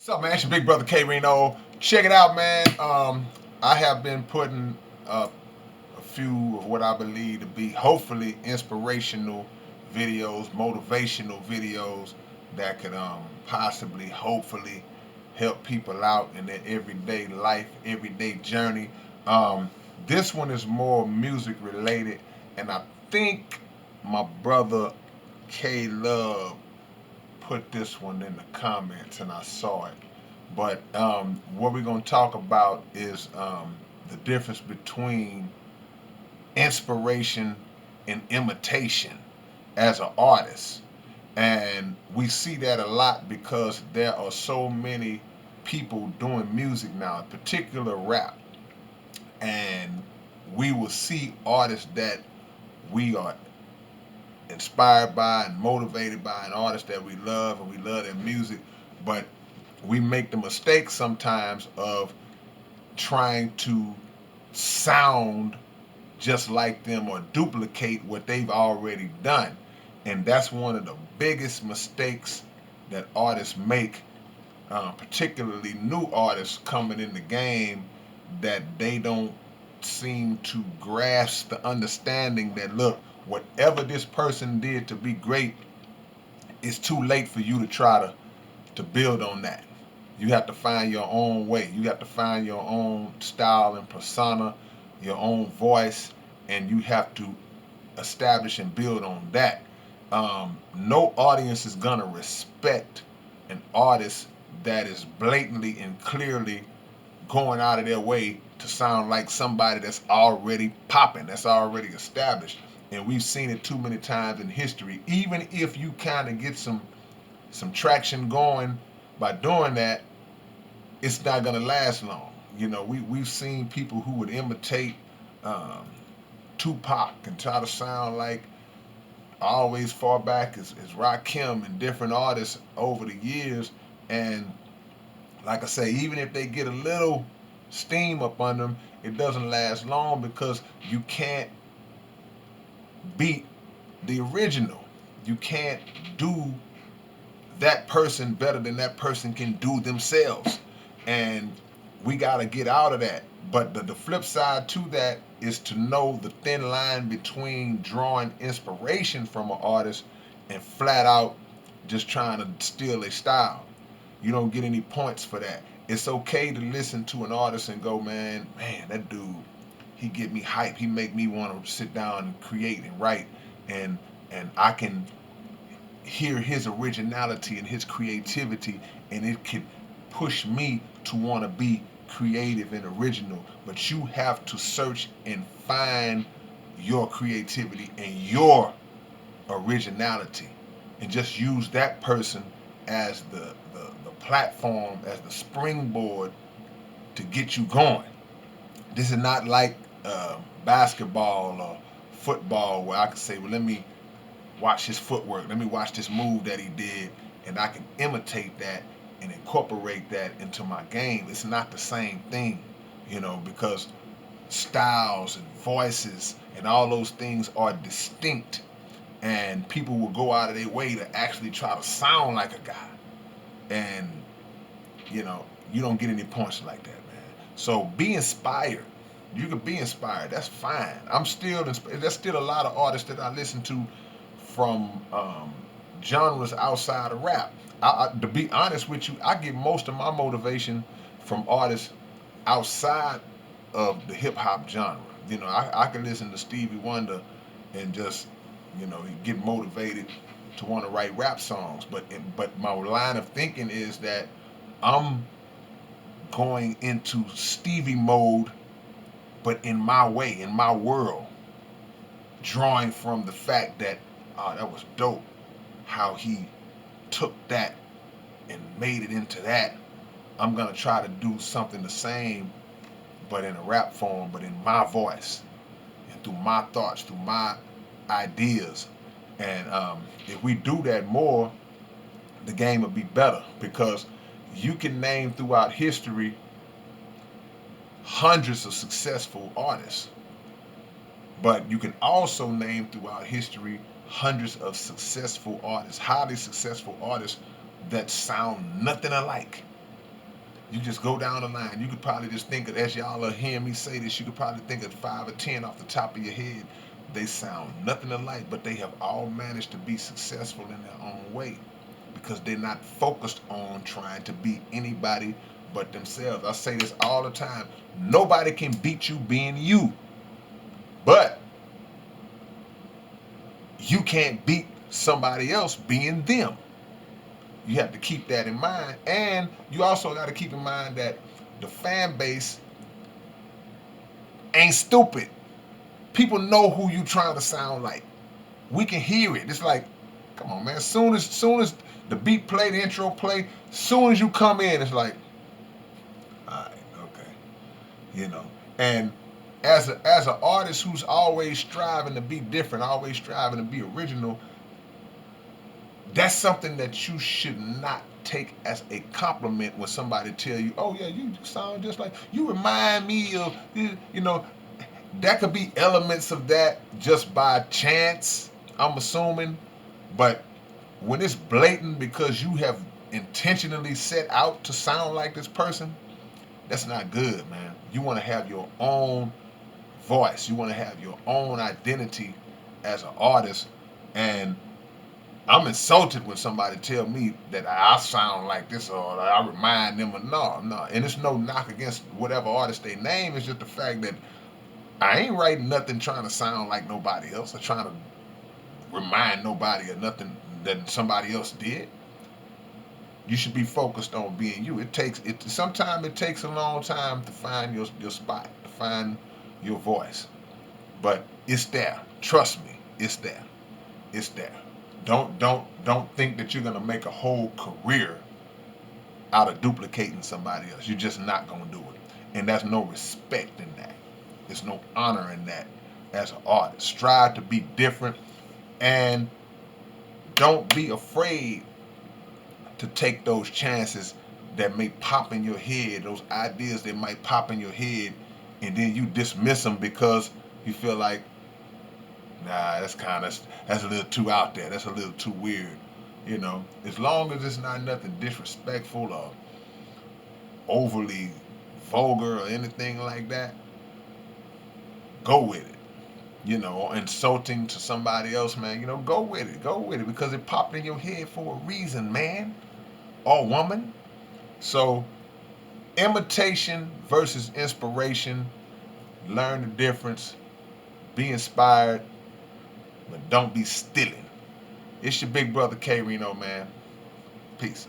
What's up, man? It's your big brother K-Rino. Check it out, man. I have been putting up a few of what I believe to be hopefully inspirational videos, motivational videos that could possibly, hopefully help people out in their everyday life, everyday journey. Um, this one is more music related, and I think my brother K Love put this one in the comments and I saw it. But what we're going to talk about is the difference between inspiration and imitation as an artist. And we see that a lot because there are so many people doing music now, in particular rap. And we will see artists that we are inspired by and motivated by, an artist that we love and we love their music, but we make the mistake sometimes of trying to sound just like them or duplicate what they've already done. And that's one of the biggest mistakes that artists make, particularly new artists coming in the game, that they don't seem to grasp the understanding that, look, whatever this person did to be great, it's too late for you to try to build on that. You have to find your own way. You have to find your own style and persona, your own voice, and you have to establish and build on that. No audience is gonna respect an artist that is blatantly and clearly going out of their way to sound like somebody that's already popping, that's already established. And we've seen it too many times in history. Even if you kind of get some traction going by doing that, it's not gonna last long. You know, we've seen people who would imitate um, Tupac and try to sound like always far back as Rakim and different artists over the years. And like I say, even if they get a little steam up on them, it doesn't last long because you can't beat the original. You can't do that person better than that person can do themselves. And we got to get out of that. But the flip side to that is to know the thin line between drawing inspiration from an artist and flat out just trying to steal a style. You don't get any points for that. It's okay to listen to an artist and go, man, that dude, he get me hype. He make me want to sit down and create and write, and I can hear his originality and his creativity, and it can push me to want to be creative and original. But you have to search and find your creativity and your originality, and just use that person as the platform, as the springboard to get you going. This is not like basketball or football where I can say, well, let me watch his footwork, let me watch this move that he did, and I can imitate that and incorporate that into my game. It's not the same thing, because styles and voices and all those things are distinct, and people will go out of their way to actually try to sound like a guy, and you don't get any points like that, man. So be inspired. You can be inspired. That's fine. I'm still inspired. There's still a lot of artists that I listen to from genres outside of rap. To be honest with you, I get most of my motivation from artists outside of the hip hop genre. I can listen to Stevie Wonder and just, get motivated to want to write rap songs. But my line of thinking is that I'm going into Stevie mode, but in my way, in my world, drawing from the fact that, oh, that was dope how he took that and made it into that. I'm gonna try to do something the same, but in a rap form, but in my voice and through my thoughts, through my ideas. And if we do that more, the game will be better, because you can name throughout history hundreds of successful artists, but you can also name throughout history hundreds of successful artists, highly successful artists that sound nothing alike. You just go down the line. You could probably just think of, as y'all are hearing me say this, you could probably think of 5 or 10 off the top of your head. They sound nothing alike, but they have all managed to be successful in their own way because they're not focused on trying to be anybody but themselves. I say this all the time. Nobody can beat you being you, but you can't beat somebody else being them. You have to keep that in mind. And you also got to keep in mind that the fan base ain't stupid. People know who you trying to sound like. We can hear it. It's like, come on, man. Soon as the beat play, the intro play, soon as you come in, it's like, all right, okay, you know. And as an artist who's always striving to be different, always striving to be original, that's something that you should not take as a compliment when somebody tell you, oh yeah, you sound just like, you remind me of, you know, that could be elements of that just by chance, I'm assuming. But when it's blatant because you have intentionally set out to sound like this person, that's not good, man. You want to have your own voice. You want to have your own identity as an artist. And I'm insulted when somebody tell me that I sound like this or I remind them of no. And it's no knock against whatever artist they name. It's just the fact that I ain't writing nothing trying to sound like nobody else or trying to remind nobody of nothing that somebody else did. You should be focused on being you. Sometimes it takes a long time to find your spot, to find your voice. But it's there. Trust me, it's there. It's there. Don't think that you're gonna make a whole career out of duplicating somebody else. You're just not gonna do it. And there's no respect in that. There's no honor in that as an artist. Strive to be different and don't be afraid to take those chances that may pop in your head, those ideas that might pop in your head, and then you dismiss them because you feel like, nah, that's a little too out there. That's a little too weird. You know, as long as it's not nothing disrespectful or overly vulgar or anything like that, go with it. You know, insulting to somebody else, man, you know, go with it. Go with it because it popped in your head for a reason, man or woman. So, imitation versus inspiration, learn the difference, be inspired, but don't be stealing. It's your big brother K-Rino, man. Peace.